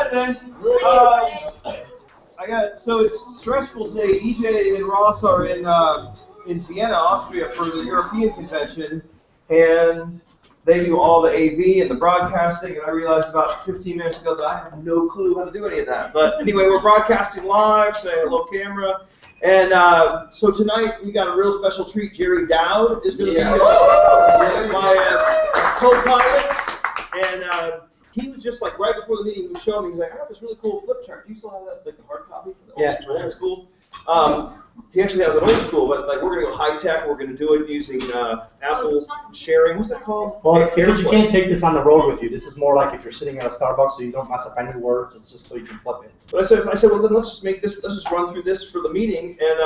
it then. So it's stressful today. EJ and Ross are in Vienna, Austria for the European convention, and they do all the AV and the broadcasting, and I realized about 15 minutes ago that I have no clue how to do any of that. But anyway, we're broadcasting live, so hello camera. And so tonight we got a real special treat. Jerry Dowd is going to be my co-pilot, and he was just like right before the meeting he was showing me. He's like, I got this really cool flip chart. Do you still have that, like the hard copy? Yeah, old school. He actually has an old school, but like we're gonna go high tech. We're gonna do it using Apple sharing. What's that called? Well, it's because you can't take this on the road with you. This is more like if you're sitting at a Starbucks, so you don't mess up any words. It's just so you can flip it. But I said, well, then let's just make this. Let's just run through this for the meeting, and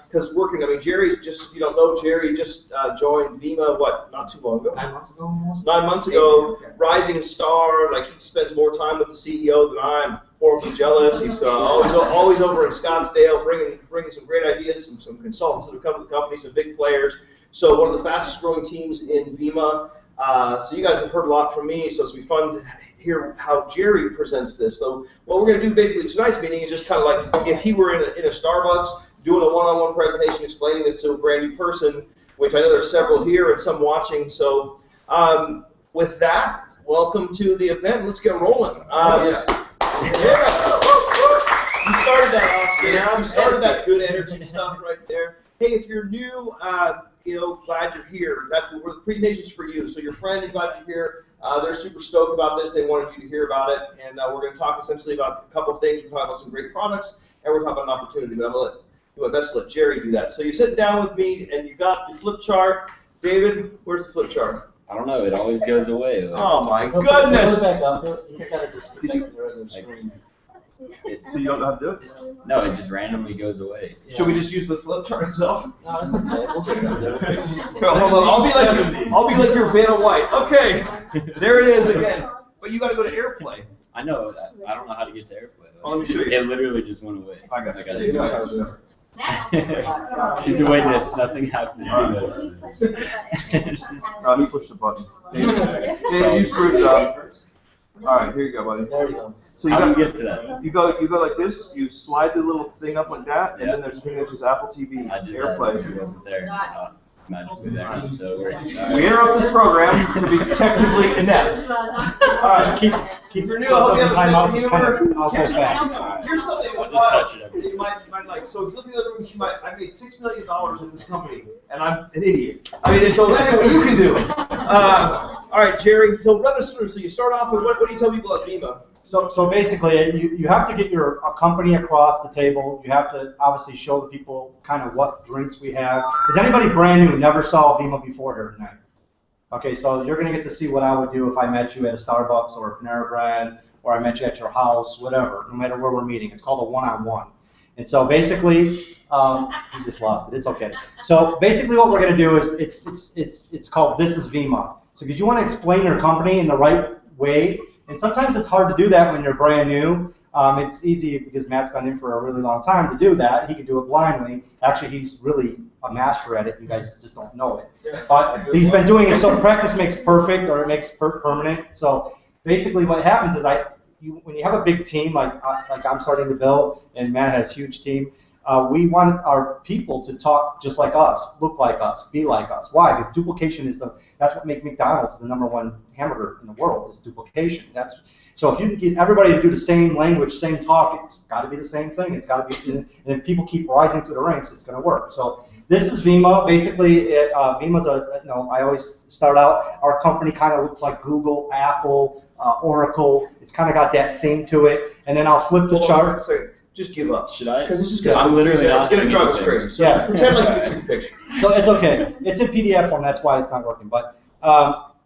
because working. I mean, Jerry's just, if you don't know, Jerry just joined Vima. What? Not too long ago. 9 months ago, almost. 9 months ago. Rising star. Like he spends more time with the CEO than I'm. Horribly jealous. He's always over in Scottsdale, bringing some great ideas, some consultants that have come to the company, some big players. So one of the fastest growing teams in Vima. So you guys have heard a lot from me, so it's going to be fun to hear how Jerry presents this. So what we're going to do basically tonight's meeting is just kind of like if he were in a Starbucks doing a one-on-one presentation explaining this to a brand new person, which I know there's several here and some watching. So with that, welcome to the event. Let's get rolling. Yeah. You started that, Austin. Yeah, you started that good energy stuff right there. Hey, if you're new, glad you're here. The presentation's for you. So your friend invited you here. They're super stoked about this. They wanted you to hear about it. And we're going to talk essentially about a couple of things. We're talking about some great products, and we're talking about an opportunity. But I'm going to do my best to let Jerry do that. So you're sitting down with me, and you got the flip chart. David, where's the flip chart? I don't know. It always goes away. Like, oh my goodness! Back up. He's got to disconnect the regular screen. So you don't know how to do it? No, it just randomly goes away. Yeah. Should we just use the flip chart itself? No, that's okay. We'll figure it out. Hold on. I'll be like your Vanna White. Okay, there it is again. But you got to go to AirPlay. I know. I don't know how to get to AirPlay. Oh, let me show you. It literally just went away. I got it. He's a witness. Nothing happened. He pushed the button. David, you screwed it up. All right, here you go, buddy. There you go. So you got to get to that. You go like this. You slide the little thing up like that, and then there's a thing that says Apple TV AirPlay. It wasn't there. Magically there. So we interrupt this program to be technically inept. Just keep your time out. Just kind of I'll go fast. Here's something that you might like. So if you look at the other room, I made $6 million in this company, and I'm an idiot. I mean, so imagine what you can do. All right, Jerry. So run this through. So you start off with what do you tell people at Vima? So basically, you have to get your company across the table. You have to obviously show the people kind of what drinks we have. Is anybody brand new, never saw Vima before here tonight? Okay, so you're going to get to see what I would do if I met you at a Starbucks or a Panera Bread, or I met you at your house, whatever, no matter where we're meeting. It's called a one-on-one. And so basically, he just lost it. It's okay. So basically what we're going to do is it's called This is Vima. So because you want to explain your company in the right way, and sometimes it's hard to do that when you're brand new. It's easy because Matt's been in for a really long time to do that. He can do it blindly. Actually, he's really a master at it. You guys just don't know it. But he's been doing it, so practice makes perfect, or it makes permanent. So basically what happens is when you have a big team like I'm starting to build, and Matt has a huge team, we want our people to talk just like us, look like us, be like us. Why? Because duplication that's what makes McDonald's the #1 hamburger in the world, is duplication. So if you can get everybody to do the same language, same talk, it's got to be the same thing. It's got to be, and if people keep rising through the ranks, it's going to work. So this is Vima. Basically, Vima's I always start out, our company kind of looks like Google, Apple, Oracle. It's kind of got that theme to it. And then I'll flip the chart. Just give up. Should I? Because this is going I'm literally not going to drive us crazy. So yeah. Pretend like you can see the picture. So it's okay. It's in PDF form. That's why it's not working. But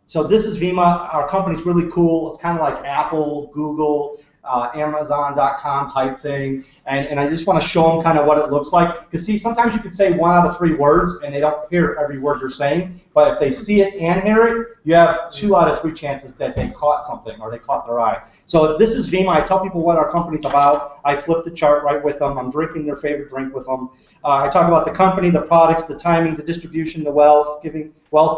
so this is Vima. Our company's really cool. It's kind of like Apple, Google, Amazon.com type thing. And I just want to show them kind of what it looks like. Because see, sometimes you can say 1 out of 3 words and they don't hear every word you're saying. But if they see it and hear it, you have 2 out of 3 chances that they caught something or they caught their eye. So this is Vima. I tell people what our company's about. I flip the chart right with them. I'm drinking their favorite drink with them. I talk about the company, the products, the timing, the distribution, the wealth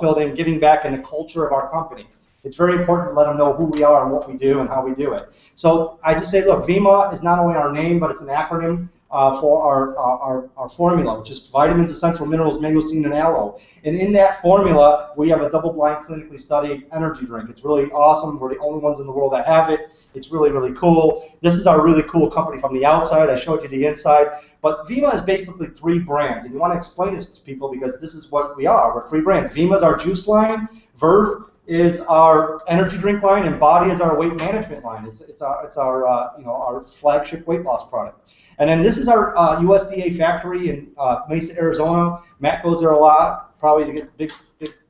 building, giving back, and the culture of our company. It's very important to let them know who we are and what we do and how we do it. So I just say, look, VIMA is not only our name, but it's an acronym for our formula, which is vitamins, essential minerals, mangosteen, and aloe. And in that formula, we have a double-blind, clinically studied energy drink. It's really awesome. We're the only ones in the world that have it. It's really, really cool. This is our really cool company from the outside. I showed you the inside. But VIMA is basically 3 brands. And you want to explain this to people because this is what we are. We're 3 brands. VIMA is our juice line. Verve is our energy drink line, and Body is our weight management line. It's our you know, our flagship weight loss product. And then this is our USDA factory in Mesa, Arizona. Matt goes there a lot, probably to get big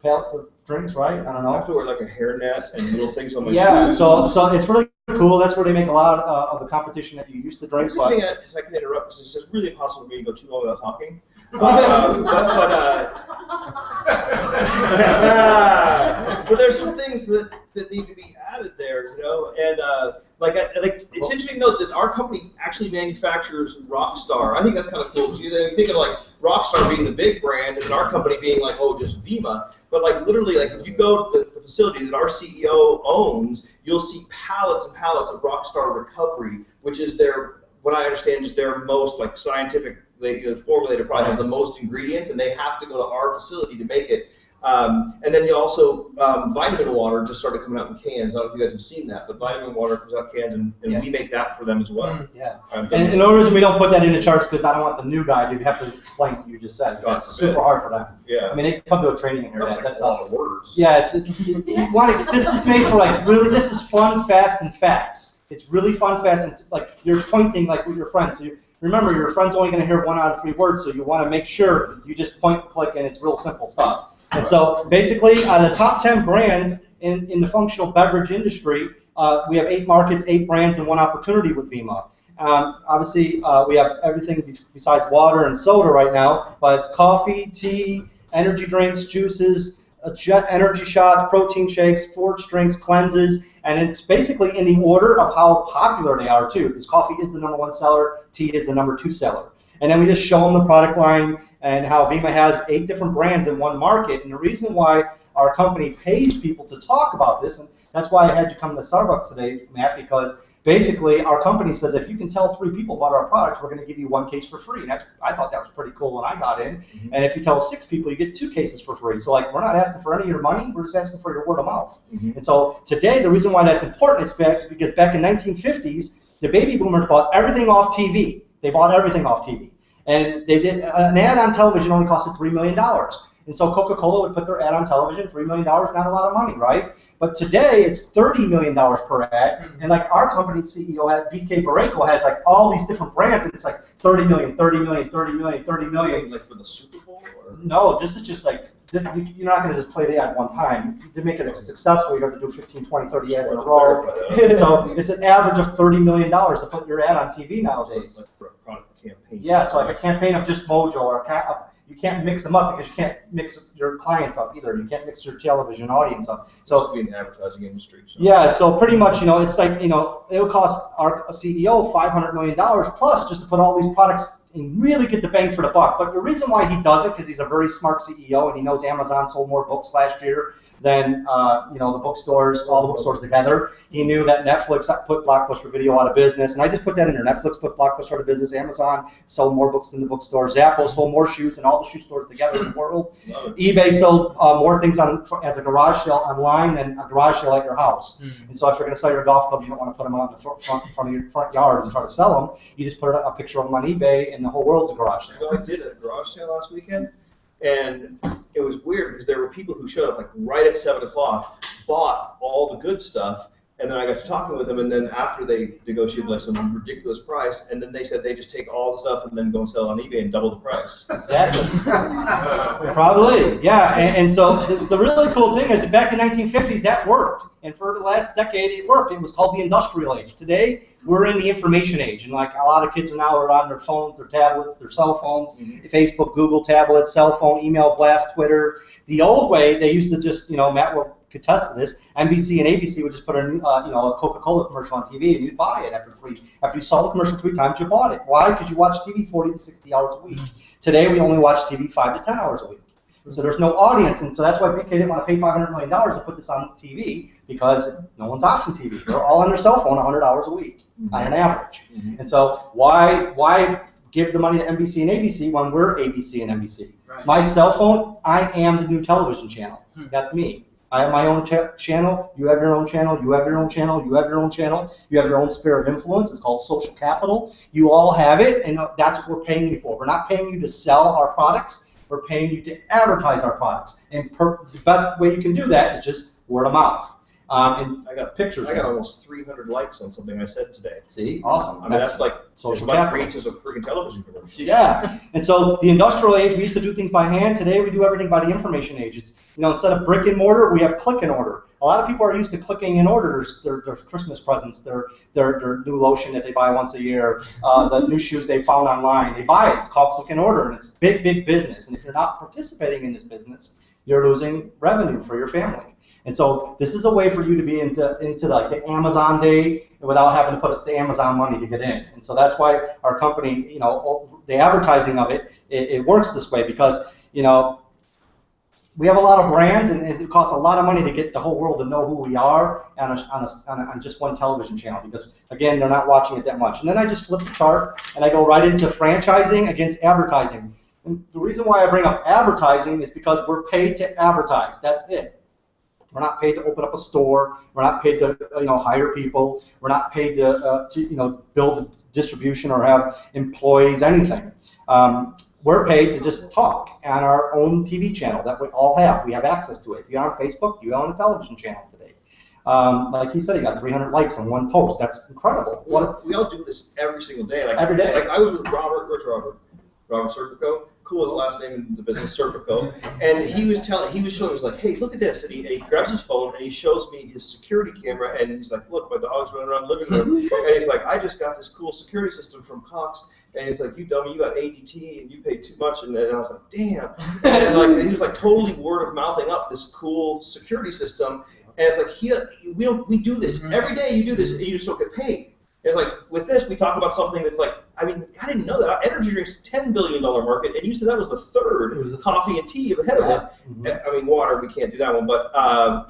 pallets of drinks, right? I don't know. I have to wear like a hairnet and little things on my yeah, shoes. so it's really cool. That's where they make a lot of the competition that you used to drink. The thing is, I can interrupt because it's really impossible for me to go too long without talking. But there's some things that need to be added there, you know, and like it's interesting to note that our company actually manufactures Rockstar. I think that's kind of cool. You think of like Rockstar being the big brand, and then our company being like, oh, just VIMA. But like literally, like if you go to the facility that our CEO owns, you'll see pallets and pallets of Rockstar Recovery, which is what I understand is their most like scientific. The formulated product has the most ingredients, and they have to go to our facility to make it. And then you also, vitamin water just started coming out in cans. I don't know if you guys have seen that, but vitamin water comes out in cans, and we make that for them as well. Yeah. And the only reason we don't put that in the charts because I don't want the new guy to have to explain what you just said. That's super hard for them. Yeah. I mean, they come to a training and hear that. That's a lot of words. Yeah, you want to. This is made for like really. This is fun, fast, and facts. It's really fun, fast, and like you're pointing like with your friends. So remember, your friend's only going to hear 1 out of 3 words, so you want to make sure you just point and click, and it's real simple stuff. And so basically, the top 10 brands in the functional beverage industry, we have 8 markets, 8 brands, and 1 opportunity with VIMA. Obviously, we have everything besides water and soda right now, but it's coffee, tea, energy drinks, juices, energy shots, protein shakes, sports drinks, cleanses, and it's basically in the order of how popular they are too, because coffee is the #1 seller, tea is the #2 seller. And then we just show them the product line and how VIMA has 8 different brands in 1 market. And the reason why our company pays people to talk about this, and that's why I had you come to Starbucks today, Matt, because basically our company says if you can tell 3 people about our products, we're going to give you 1 case for free. And I thought that was pretty cool when I got in. Mm-hmm. And if you tell 6 people, you get 2 cases for free. So like we're not asking for any of your money, we're just asking for your word of mouth. Mm-hmm. And so today the reason why that's important is because back in 1950s, the baby boomers bought everything off TV. They bought everything off TV. And they did an ad on television only costed $3 million. And so Coca-Cola would put their ad on television, $3 million, not a lot of money, right? But today it's $30 million per ad. And like our company CEO, BK Barreto, has like all these different brands, and it's like 30 million, 30 million, 30 million, 30 million. Like for the Super Bowl? Or? No, this is just like, you're not going to just play the ad one time. To make it successful, you have to do 15, 20, 30 ads in a row. So it's an average of $30 million to put your ad on TV nowadays. Like for a product campaign. Yeah, so like a campaign of just Mojo, or you can't mix them up because you can't mix your clients up either. You can't mix your television audience up. So to be in the advertising industry. So. Yeah, so pretty much, it's like, it would cost our CEO $500 million plus just to put all these products and really get the bang for the buck. But the reason why he does it, because he's a very smart CEO, and he knows Amazon sold more books last year than the bookstores, all the bookstores together. He knew that Netflix put Blockbuster Video out of business, and I just put that in there. Netflix put Blockbuster out of business. Amazon sold more books than the bookstores. Zappos sold more shoes than all the shoe stores together in the world. eBay sold more things as a garage sale online than a garage sale at your house. And so if you're going to sell your golf clubs, you don't want to put them out in the front of your front yard and try to sell them. You just put a picture of them on eBay, and the whole world's a garage sale. I did a garage sale last weekend, and it was weird because there were people who showed up like right at 7 o'clock, bought all the good stuff, and then I got to talking with them, and then after they negotiated like some ridiculous price, and then they said they just take all the stuff and then go and sell it on eBay and double the price. Exactly. It probably is, yeah. And so the really cool thing is that back in 1950s, that worked. And for the last decade, it worked. It was called the industrial age. Today, we're in the information age. And like a lot of kids now are on their phones, their tablets, their cell phones, Facebook, Google tablets, cell phone, email blast, Twitter. The old way, they used to just, Matt will contest this, NBC and ABC would just put a Coca-Cola commercial on TV, and you'd buy it after you saw the commercial 3 times, you bought it. Why? Because you watch TV 40 to 60 hours a week. Today, we only watch TV 5 to 10 hours a week. So there's no audience, and so that's why PK didn't want to pay $500 million to put this on TV, because no one's watching TV. They're all on their cell phone 100 hours a week on an average. And so why give the money to NBC and ABC when we're ABC and NBC? Right. My cell phone, I am the new television channel. That's me. I have my own channel. You have your own channel. You have your own channel. You have your own channel. You have your own sphere of influence. It's called social capital. You all have it, and that's what we're paying you for. We're not paying you to sell our products. We're paying you to advertise our products. And the best way you can do that is just word of mouth. And I got pictures. I got almost 300 likes on something I said today. See, awesome. I mean, that's like social as much capital. reach as a freaking television commercial. Yeah, and so the industrial age, we used to do things by hand. Today we do everything by the information age. It's, instead of brick and mortar, we have click and order. A lot of people are used to clicking and order their Christmas presents, their new lotion that they buy once a year, the new shoes they found online. They buy it. It's called click and order, and it's big, big business. And if you're not participating in this business, you're losing revenue for your family. And so this is a way for you to be into like the Amazon day without having to put the Amazon money to get in. And so that's why our company, the advertising of it works this way, because, we have a lot of brands, and it costs a lot of money to get the whole world to know who we are on just one television channel, because, again, they're not watching it that much. And then I just flip the chart, and I go right into franchising against advertising. And the reason why I bring up advertising is because we're paid to advertise. That's it. We're not paid to open up a store. We're not paid to hire people. We're not paid to build distribution or have employees, anything. We're paid to just talk on our own TV channel that we all have. We have access to it. If you're on Facebook, you own a television channel today. Like he said, he got 300 likes on one post. That's incredible. We all do this every single day. Like, Every day. Like I was with Robert. Where's Robert? Robert Serpico. Cool, his last name in the business, Serpico. And he was showing, he was like, hey, look at this. And he grabs his phone and he shows me his security camera, and he's like, look, my dog's running around the living room. And he's like, I just got this cool security system from Cox. And he's like, you dummy, you got ADT and you paid too much. And I was like, damn. And he was like totally word of mouthing up this cool security system. And it's like, we do this every day. You do this, and you just don't get paid. It's like, with this, we talk about something that's like, I mean, I didn't know that. Energy drinks, $10 billion market, and you said that was the third. Coffee and tea ahead of it. I mean, water, we can't do that one, but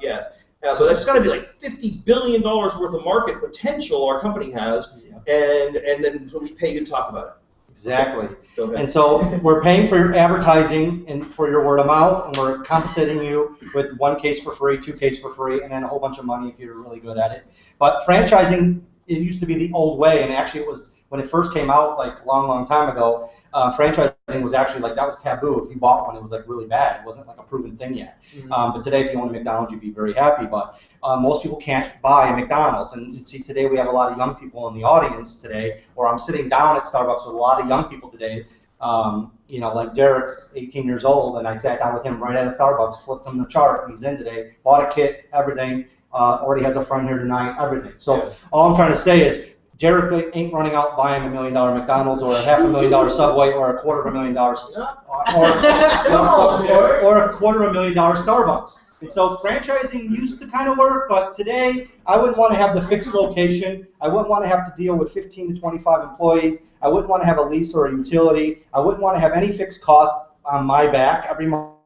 yeah. So that's got to be like $50 billion worth of market potential our company has, and then so we pay you to talk about it. Exactly. And so we're paying for your advertising and for your word of mouth, and we're compensating you with 1 case for free, 2 cases for free, and then a whole bunch of money if you're really good at it. But franchising, it used to be the old way, and actually it was, when it first came out, like a long, long time ago, franchising was actually like, that was taboo. If you bought one, it was like really bad. It wasn't like a proven thing yet. But today, if you own a McDonald's, you'd be very happy. But most people can't buy a McDonald's. And you see, today we have a lot of young people in the audience today, or I'm sitting down at Starbucks with a lot of young people today. Like Derek's 18 years old, and I sat down with him right at a Starbucks, flipped him the chart, and he's in today, bought a kit, everything. Already has a friend here tonight, everything. So all I'm trying to say is, Derek ain't running out buying $1 million McDonald's or a $500,000 Subway or a $250,000 or a $250,000 Starbucks. And so franchising used to kind of work, but today I wouldn't want to have the fixed location. I wouldn't want to have to deal with 15 to 25 employees. I wouldn't want to have a lease or a utility. I wouldn't want to have any fixed cost on my back every month.